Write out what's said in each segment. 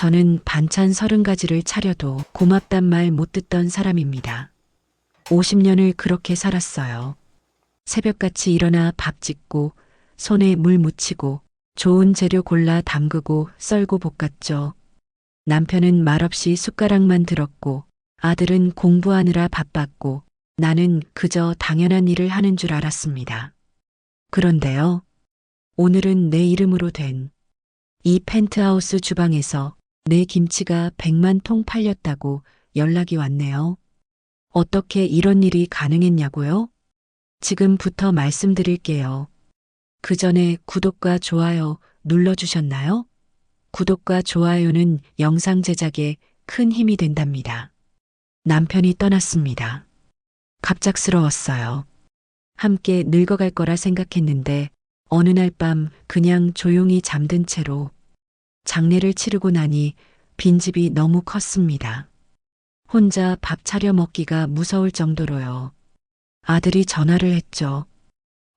저는 반찬 30가지를 차려도 고맙단 말 못 듣던 사람입니다. 50년을 그렇게 살았어요. 새벽같이 일어나 밥 짓고 손에 물 묻히고 좋은 재료 골라 담그고 썰고 볶았죠. 남편은 말없이 숟가락만 들었고 아들은 공부하느라 바빴고 나는 그저 당연한 일을 하는 줄 알았습니다. 그런데요. 오늘은 내 이름으로 된 이 펜트하우스 주방에서 내 김치가 100만 통 팔렸다고 연락이 왔네요. 어떻게 이런 일이 가능했냐고요? 지금부터 말씀드릴게요. 그 전에 구독과 좋아요 눌러주셨나요? 구독과 좋아요는 영상 제작에 큰 힘이 된답니다. 남편이 떠났습니다. 갑작스러웠어요. 함께 늙어갈 거라 생각했는데 어느 날 밤 그냥 조용히 잠든 채로 장례를 치르고 나니 빈집이 너무 컸습니다. 혼자 밥 차려 먹기가 무서울 정도로요. 아들이 전화를 했죠.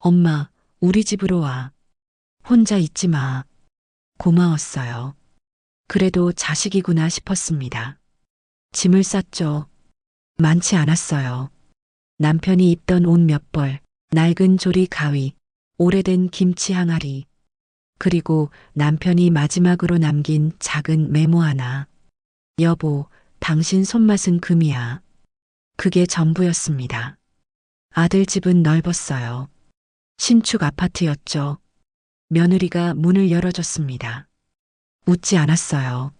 엄마, 우리 집으로 와. 혼자 있지 마. 고마웠어요. 그래도 자식이구나 싶었습니다. 짐을 쌌죠. 많지 않았어요. 남편이 입던 옷 몇 벌, 낡은 조리 가위, 오래된 김치 항아리, 그리고 남편이 마지막으로 남긴 작은 메모 하나. 여보, 당신 손맛은 금이야. 그게 전부였습니다. 아들 집은 넓었어요. 신축 아파트였죠. 며느리가 문을 열어줬습니다. 웃지 않았어요.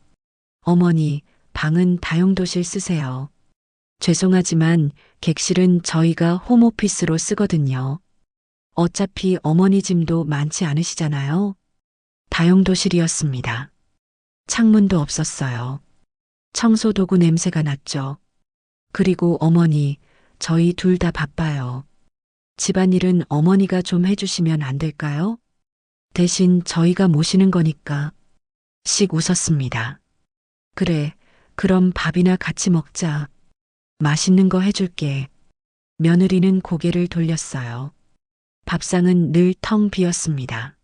어머니, 방은 다용도실 쓰세요. 죄송하지만 객실은 저희가 홈오피스로 쓰거든요. 어차피 어머니 짐도 많지 않으시잖아요. 다용도실이었습니다. 창문도 없었어요. 청소도구 냄새가 났죠. 그리고 어머니, 저희 둘 다 바빠요. 집안일은 어머니가 좀 해주시면 안 될까요? 대신 저희가 모시는 거니까. 씩 웃었습니다. 그래, 그럼 밥이나 같이 먹자. 맛있는 거 해줄게. 며느리는 고개를 돌렸어요. 밥상은 늘 텅 비었습니다.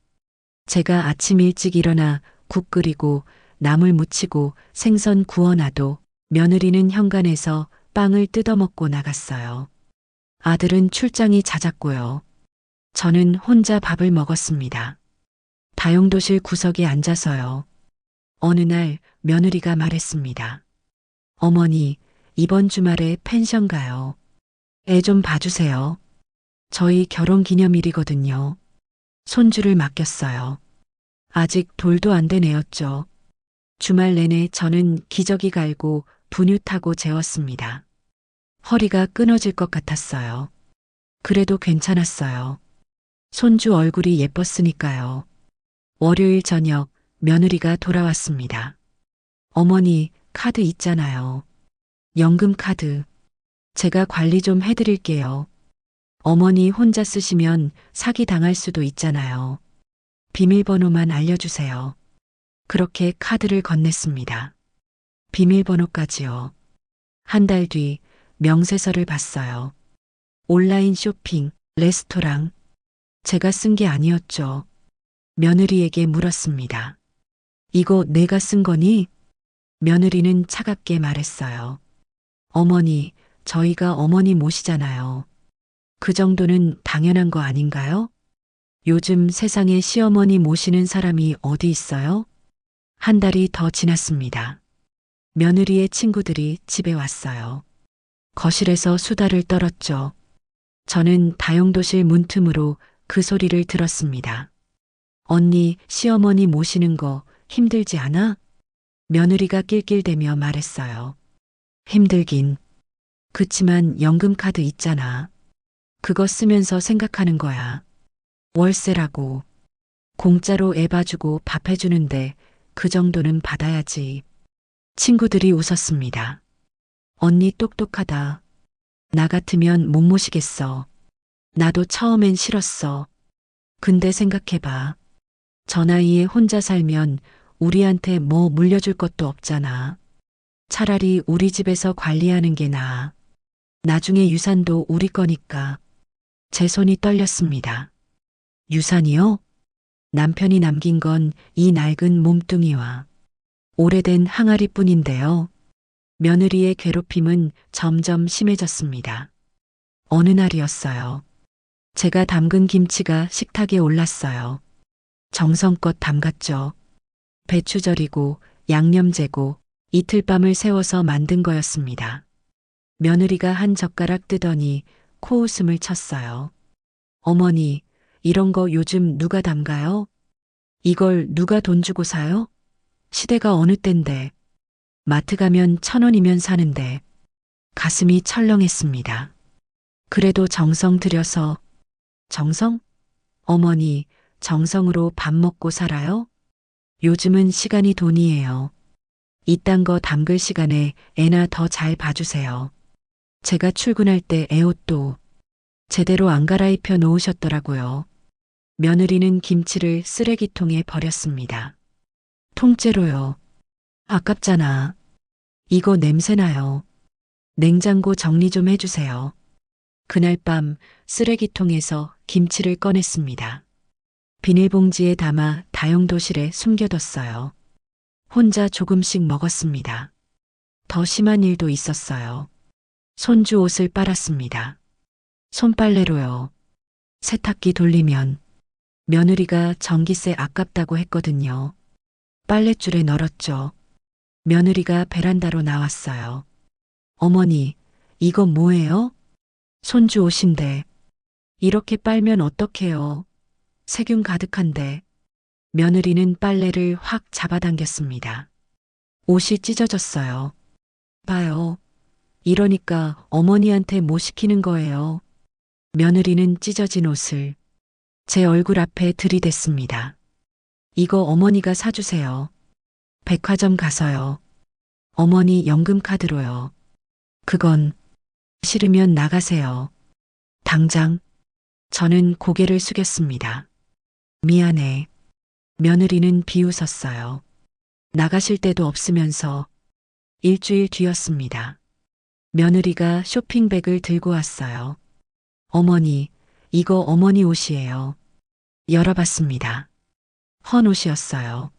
제가 아침 일찍 일어나 국 끓이고 나물 무치고 생선 구워놔도 며느리는 현관에서 빵을 뜯어먹고 나갔어요. 아들은 출장이 잦았고요. 저는 혼자 밥을 먹었습니다. 다용도실 구석에 앉아서요. 어느 날 며느리가 말했습니다. 어머니, 이번 주말에 펜션 가요. 애 좀 봐주세요. 저희 결혼 기념일이거든요. 손주를 맡겼어요. 아직 돌도 안 된 애였죠. 주말 내내 저는 기저귀 갈고 분유 타고 재웠습니다. 허리가 끊어질 것 같았어요. 그래도 괜찮았어요. 손주 얼굴이 예뻤으니까요. 월요일 저녁 며느리가 돌아왔습니다. 어머니, 카드 있잖아요. 연금 카드. 제가 관리 좀 해드릴게요. 어머니 혼자 쓰시면 사기 당할 수도 있잖아요. 비밀번호만 알려주세요. 그렇게 카드를 건넸습니다. 비밀번호까지요. 한 달 뒤 명세서를 봤어요. 온라인 쇼핑, 레스토랑. 제가 쓴 게 아니었죠. 며느리에게 물었습니다. 이거 내가 쓴 거니? 며느리는 차갑게 말했어요. 어머니, 저희가 어머니 모시잖아요. 그 정도는 당연한 거 아닌가요? 요즘 세상에 시어머니 모시는 사람이 어디 있어요? 한 달이 더 지났습니다. 며느리의 친구들이 집에 왔어요. 거실에서 수다를 떨었죠. 저는 다용도실 문틈으로 그 소리를 들었습니다. 언니, 시어머니 모시는 거 힘들지 않아? 며느리가 낄낄대며 말했어요. 힘들긴. 그치만 연금카드 있잖아. 그거 쓰면서 생각하는 거야. 월세라고. 공짜로 애 봐주고 밥 해주는데 그 정도는 받아야지. 친구들이 웃었습니다. 언니 똑똑하다. 나 같으면 못 모시겠어. 나도 처음엔 싫었어. 근데 생각해봐. 저 나이에 혼자 살면 우리한테 뭐 물려줄 것도 없잖아. 차라리 우리 집에서 관리하는 게 나아. 나중에 유산도 우리 거니까. 제 손이 떨렸습니다. 유산이요? 남편이 남긴 건 이 낡은 몸뚱이와 오래된 항아리뿐인데요. 며느리의 괴롭힘은 점점 심해졌습니다. 어느 날이었어요. 제가 담근 김치가 식탁에 올랐어요. 정성껏 담갔죠. 배추 절이고 양념 재고 이틀 밤을 새워서 만든 거였습니다. 며느리가 한 젓가락 뜨더니 코웃음을 쳤어요. 어머니, 이런 거 요즘 누가 담가요? 이걸 누가 돈 주고 사요? 시대가 어느 땐데. 마트 가면 1,000원이면 사는데. 가슴이 철렁했습니다. 그래도 정성 들여서. 정성? 어머니, 정성으로 밥 먹고 살아요? 요즘은 시간이 돈이에요. 이딴 거 담글 시간에 애나 더 잘 봐주세요. 제가 출근할 때 애 옷도 제대로 안 갈아입혀 놓으셨더라고요. 며느리는 김치를 쓰레기통에 버렸습니다. 통째로요. 아깝잖아. 이거 냄새나요. 냉장고 정리 좀 해주세요. 그날 밤 쓰레기통에서 김치를 꺼냈습니다. 비닐봉지에 담아 다용도실에 숨겨뒀어요. 혼자 조금씩 먹었습니다. 더 심한 일도 있었어요. 손주 옷을 빨았습니다. 손빨래로요. 세탁기 돌리면 며느리가 전기세 아깝다고 했거든요. 빨랫줄에 널었죠. 며느리가 베란다로 나왔어요. 어머니, 이거 뭐예요? 손주 옷인데. 이렇게 빨면 어떡해요? 세균 가득한데. 며느리는 빨래를 확 잡아당겼습니다. 옷이 찢어졌어요. 봐요. 이러니까 어머니한테 뭐 시키는 거예요. 며느리는 찢어진 옷을 제 얼굴 앞에 들이댔습니다. 이거 어머니가 사주세요. 백화점 가서요. 어머니 연금카드로요. 그건 싫으면 나가세요. 당장. 저는 고개를 숙였습니다. 미안해. 며느리는 비웃었어요. 나가실 데도 없으면서. 일주일 뒤였습니다. 며느리가 쇼핑백을 들고 왔어요. 어머니, 이거 어머니 옷이에요. 열어봤습니다. 헌 옷이었어요.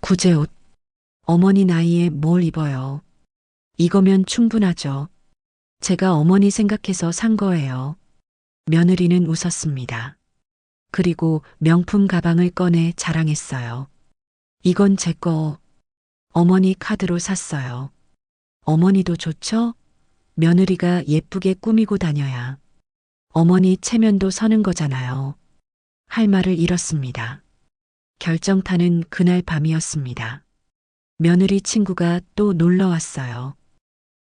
구제옷. 어머니 나이에 뭘 입어요. 이거면 충분하죠. 제가 어머니 생각해서 산 거예요. 며느리는 웃었습니다. 그리고 명품 가방을 꺼내 자랑했어요. 이건 제 거. 어머니 카드로 샀어요. 어머니도 좋죠? 며느리가 예쁘게 꾸미고 다녀야 어머니 체면도 서는 거잖아요. 할 말을 잃었습니다. 결정타는 그날 밤이었습니다. 며느리 친구가 또 놀러 왔어요.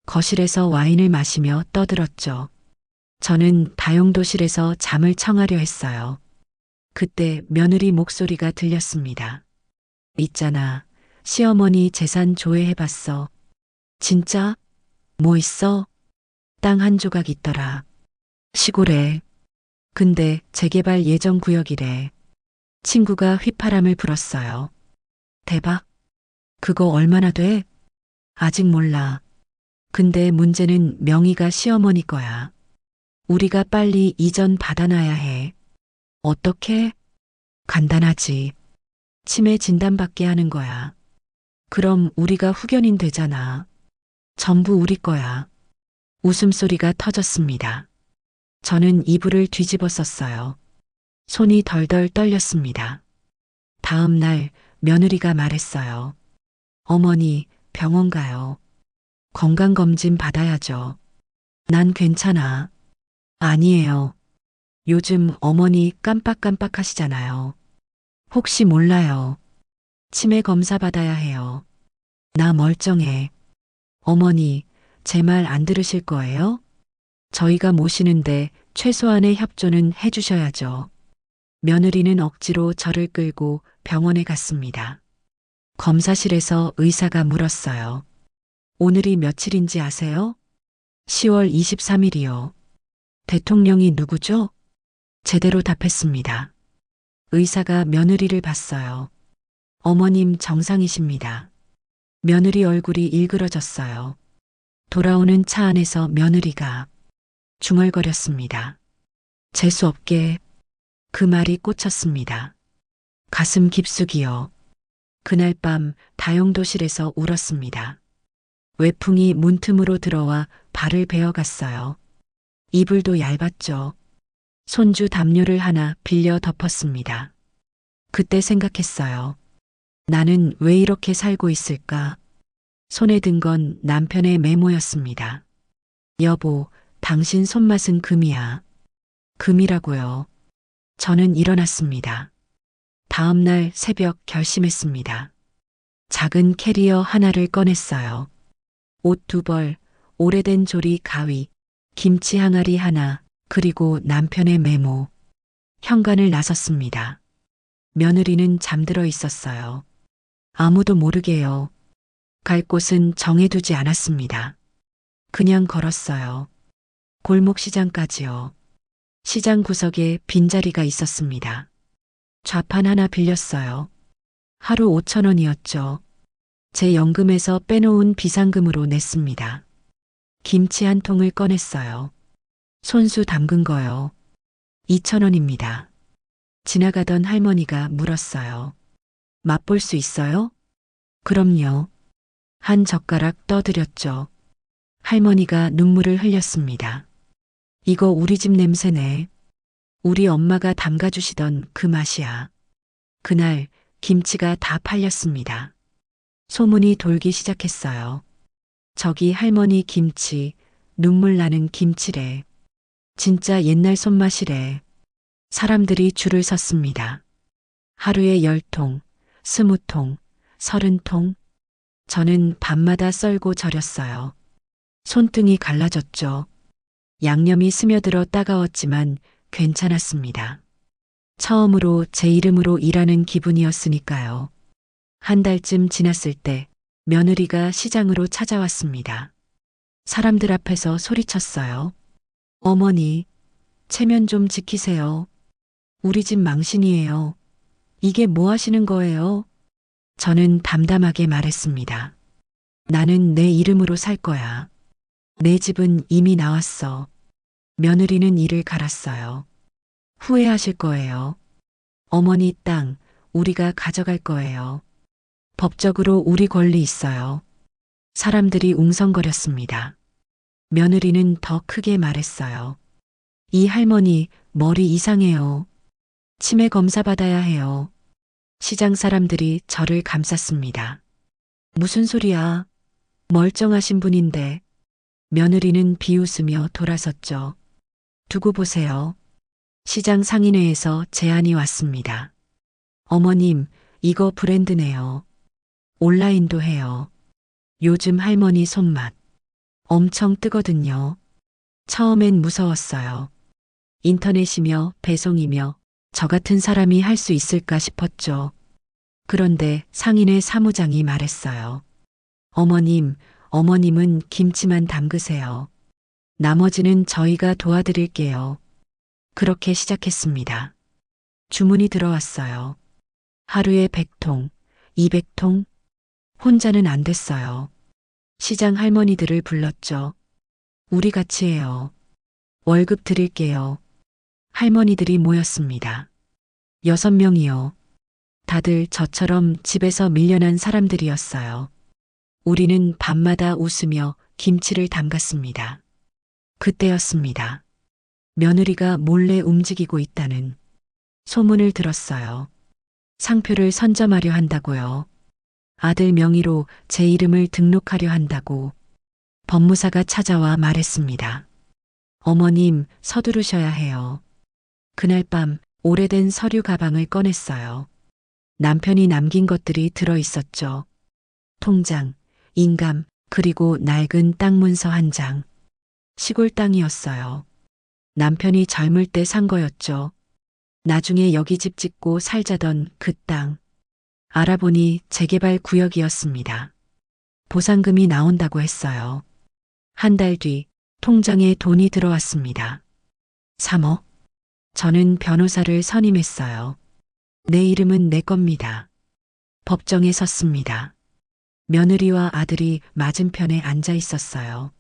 거실에서 와인을 마시며 떠들었죠. 저는 다용도실에서 잠을 청하려 했어요. 그때 며느리 목소리가 들렸습니다. 있잖아. 시어머니 재산 조회해봤어. 진짜? 뭐 있어? 땅 한 조각 있더라. 시골에. 근데 재개발 예정 구역이래. 친구가 휘파람을 불었어요. 대박. 그거 얼마나 돼? 아직 몰라. 근데 문제는 명의가 시어머니 거야. 우리가 빨리 이전 받아놔야 해. 어떻게? 간단하지. 치매 진단받게 하는 거야. 그럼 우리가 후견인 되잖아. 전부 우리 거야. 웃음소리가 터졌습니다. 저는 이불을 뒤집어 썼어요. 손이 덜덜 떨렸습니다. 다음 날 며느리가 말했어요. 어머니, 병원 가요. 건강검진 받아야죠. 난 괜찮아. 아니에요. 요즘 어머니 깜빡깜빡 하시잖아요. 혹시 몰라요. 치매 검사 받아야 해요. 나 멀쩡해. 어머니, 제 말 안 들으실 거예요? 저희가 모시는데 최소한의 협조는 해주셔야죠. 며느리는 억지로 저를 끌고 병원에 갔습니다. 검사실에서 의사가 물었어요. 오늘이 며칠인지 아세요? 10월 23일이요. 대통령이 누구죠? 제대로 답했습니다. 의사가 며느리를 봤어요. 어머님 정상이십니다. 며느리 얼굴이 일그러졌어요. 돌아오는 차 안에서 며느리가 중얼거렸습니다. 재수없게. 그 말이 꽂혔습니다. 가슴 깊숙이요. 그날 밤 다용도실에서 울었습니다. 외풍이 문틈으로 들어와 발을 베어갔어요. 이불도 얇았죠. 손주 담요를 하나 빌려 덮었습니다. 그때 생각했어요. 나는 왜 이렇게 살고 있을까? 손에 든 건 남편의 메모였습니다. 여보, 당신 손맛은 금이야. 금이라고요. 저는 일어났습니다. 다음 날 새벽 결심했습니다. 작은 캐리어 하나를 꺼냈어요. 옷 2벌, 오래된 조리 가위, 김치 항아리 하나, 그리고 남편의 메모. 현관을 나섰습니다. 며느리는 잠들어 있었어요. 아무도 모르게요. 갈 곳은 정해두지 않았습니다. 그냥 걸었어요. 골목시장까지요. 시장 구석에 빈자리가 있었습니다. 좌판 하나 빌렸어요. 하루 5,000원이었죠. 제 연금에서 빼놓은 비상금으로 냈습니다. 김치 한 통을 꺼냈어요. 손수 담근 거요. 2,000원입니다. 지나가던 할머니가 물었어요. 맛볼 수 있어요? 그럼요. 한 젓가락 떠드렸죠. 할머니가 눈물을 흘렸습니다. 이거 우리 집 냄새네. 우리 엄마가 담가주시던 그 맛이야. 그날 김치가 다 팔렸습니다. 소문이 돌기 시작했어요. 저기 할머니 김치, 눈물 나는 김치래. 진짜 옛날 손맛이래. 사람들이 줄을 섰습니다. 하루에 10통, 20통, 30통. 저는 밤마다 썰고 절였어요. 손등이 갈라졌죠. 양념이 스며들어 따가웠지만 괜찮았습니다. 처음으로 제 이름으로 일하는 기분이었으니까요. 한 달쯤 지났을 때 며느리가 시장으로 찾아왔습니다. 사람들 앞에서 소리쳤어요. 어머니, 체면 좀 지키세요. 우리 집 망신이에요. 이게 뭐 하시는 거예요? 저는 담담하게 말했습니다. 나는 내 이름으로 살 거야. 내 집은 이미 나왔어. 며느리는 이를 갈았어요. 후회하실 거예요. 어머니 땅, 우리가 가져갈 거예요. 법적으로 우리 권리 있어요. 사람들이 웅성거렸습니다. 며느리는 더 크게 말했어요. 이 할머니 머리 이상해요. 치매 검사 받아야 해요. 시장 사람들이 저를 감쌌습니다. 무슨 소리야? 멀쩡하신 분인데. 며느리는 비웃으며 돌아섰죠. 두고 보세요. 시장 상인회에서 제안이 왔습니다. 어머님, 이거 브랜드네요. 온라인도 해요. 요즘 할머니 손맛 엄청 뜨거든요. 처음엔 무서웠어요. 인터넷이며 배송이며 저 같은 사람이 할 수 있을까 싶었죠. 그런데 상인회 사무장이 말했어요. 어머님은 김치만 담그세요. 나머지는 저희가 도와드릴게요. 그렇게 시작했습니다. 주문이 들어왔어요. 하루에 100통, 200통. 혼자는 안 됐어요. 시장 할머니들을 불렀죠. 우리 같이 해요. 월급 드릴게요. 할머니들이 모였습니다. 6명이요. 다들 저처럼 집에서 밀려난 사람들이었어요. 우리는 밤마다 웃으며 김치를 담갔습니다. 그때였습니다. 며느리가 몰래 움직이고 있다는 소문을 들었어요. 상표를 선점하려 한다고요. 아들 명의로 제 이름을 등록하려 한다고 법무사가 찾아와 말했습니다. 어머님, 서두르셔야 해요. 그날 밤 오래된 서류 가방을 꺼냈어요. 남편이 남긴 것들이 들어 있었죠. 통장, 인감, 그리고 낡은 땅 문서 한 장. 시골 땅이었어요. 남편이 젊을 때 산 거였죠. 나중에 여기 집 짓고 살자던 그 땅. 알아보니 재개발 구역이었습니다. 보상금이 나온다고 했어요. 한 달 뒤 통장에 돈이 들어왔습니다. 3억. 저는 변호사를 선임했어요. 내 이름은 내 겁니다. 법정에 섰습니다. 며느리와 아들이 맞은편에 앉아 있었어요.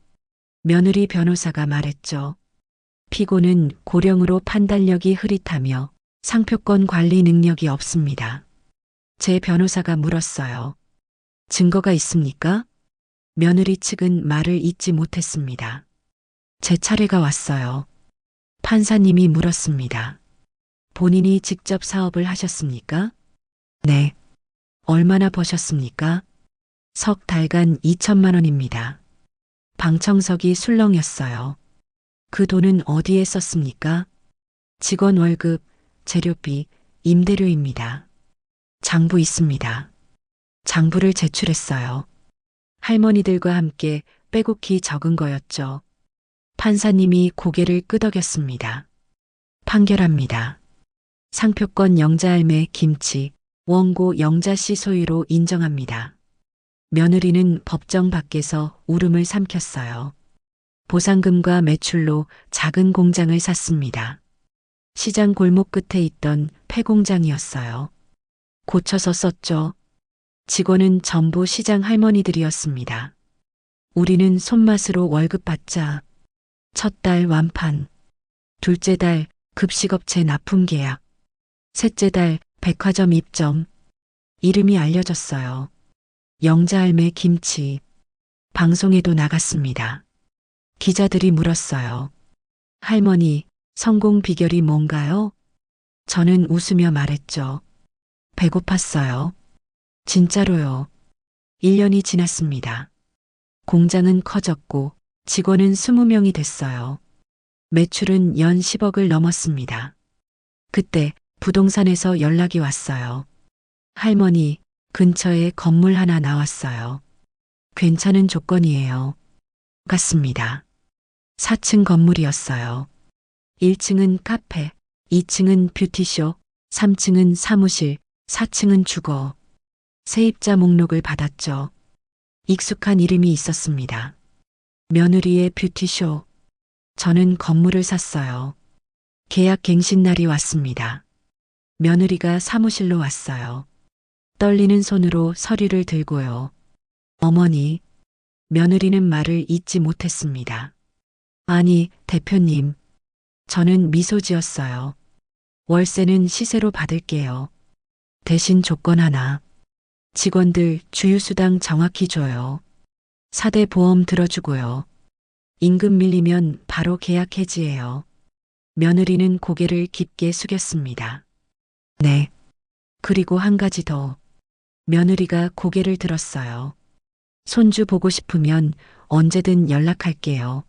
며느리 변호사가 말했죠. 피고는 고령으로 판단력이 흐릿하며 상표권 관리 능력이 없습니다. 제 변호사가 물었어요. 증거가 있습니까? 며느리 측은 말을 잇지 못했습니다. 제 차례가 왔어요. 판사님이 물었습니다. 본인이 직접 사업을 하셨습니까? 네. 얼마나 버셨습니까? 석 달간 2천만 원입니다. 방청석이 술렁였어요. 그 돈은 어디에 썼습니까? 직원 월급, 재료비, 임대료입니다. 장부 있습니다. 장부를 제출했어요. 할머니들과 함께 빼곡히 적은 거였죠. 판사님이 고개를 끄덕였습니다. 판결합니다. 상표권 영자할매 김치, 원고 영자씨 소유로 인정합니다. 며느리는 법정 밖에서 울음을 삼켰어요. 보상금과 매출로 작은 공장을 샀습니다. 시장 골목 끝에 있던 폐공장이었어요. 고쳐서 썼죠. 직원은 전부 시장 할머니들이었습니다. 우리는 손맛으로 월급 받자. 첫 달 완판, 둘째 달 급식업체 납품 계약, 셋째 달 백화점 입점. 이름이 알려졌어요. 영자할매 김치. 방송에도 나갔습니다. 기자들이 물었어요. 할머니, 성공 비결이 뭔가요? 저는 웃으며 말했죠. 배고팠어요. 진짜로요. 1년이 지났습니다. 공장은 커졌고 직원은 20명이 됐어요. 매출은 연 10억을 넘었습니다. 그때 부동산에서 연락이 왔어요. 할머니, 근처에 건물 하나 나왔어요. 괜찮은 조건이에요. 같습니다. 4층 건물이었어요. 1층은 카페, 2층은 뷰티쇼, 3층은 사무실, 4층은 주거. 세입자 목록을 받았죠. 익숙한 이름이 있었습니다. 며느리의 뷰티쇼. 저는 건물을 샀어요. 계약 갱신 날이 왔습니다. 며느리가 사무실로 왔어요. 떨리는 손으로 서류를 들고요. 어머니, 며느리는 말을 잇지 못했습니다. 아니, 대표님. 저는 미소 지었어요. 월세는 시세로 받을게요. 대신 조건 하나. 직원들 주유수당 정확히 줘요. 4대 보험 들어주고요. 임금 밀리면 바로 계약 해지해요. 며느리는 고개를 깊게 숙였습니다. 네. 그리고 한 가지 더. 며느리가 고개를 들었어요. 손주 보고 싶으면 언제든 연락할게요.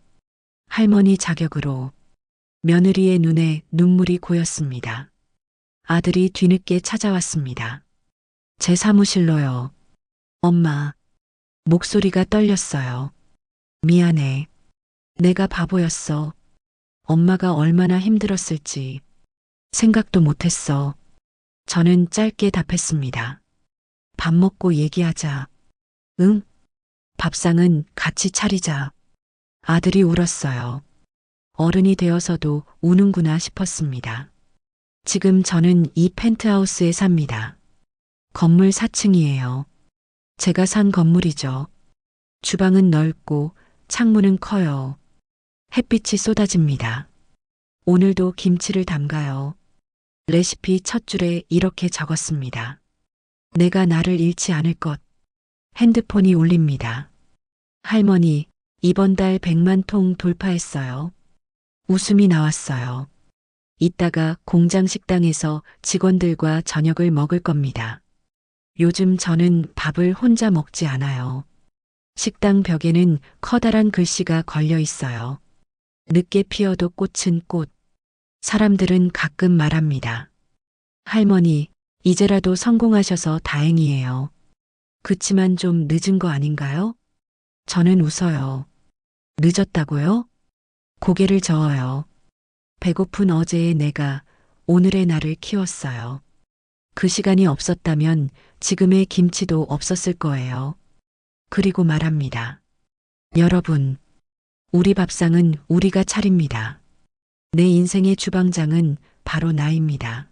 할머니 자격으로. 며느리의 눈에 눈물이 고였습니다. 아들이 뒤늦게 찾아왔습니다. 제 사무실로요. 엄마. 목소리가 떨렸어요. 미안해. 내가 바보였어. 엄마가 얼마나 힘들었을지 생각도 못했어. 저는 짧게 답했습니다. 밥 먹고 얘기하자. 응? 밥상은 같이 차리자. 아들이 울었어요. 어른이 되어서도 우는구나 싶었습니다. 지금 저는 이 펜트하우스에 삽니다. 건물 4층이에요. 제가 산 건물이죠. 주방은 넓고 창문은 커요. 햇빛이 쏟아집니다. 오늘도 김치를 담가요. 레시피 첫 줄에 이렇게 적었습니다. 내가 나를 잃지 않을 것. 핸드폰이 울립니다. 할머니, 이번 달 100만 통 돌파했어요. 웃음이 나왔어요. 이따가 공장 식당에서 직원들과 저녁을 먹을 겁니다. 요즘 저는 밥을 혼자 먹지 않아요. 식당 벽에는 커다란 글씨가 걸려 있어요. 늦게 피어도 꽃은 꽃. 사람들은 가끔 말합니다. 할머니, 이제라도 성공하셔서 다행이에요. 그치만 좀 늦은 거 아닌가요? 저는 웃어요. 늦었다고요? 고개를 저어요. 배고픈 어제의 내가 오늘의 나를 키웠어요. 그 시간이 없었다면 지금의 김치도 없었을 거예요. 그리고 말합니다. 여러분, 우리 밥상은 우리가 차립니다. 내 인생의 주방장은 바로 나입니다.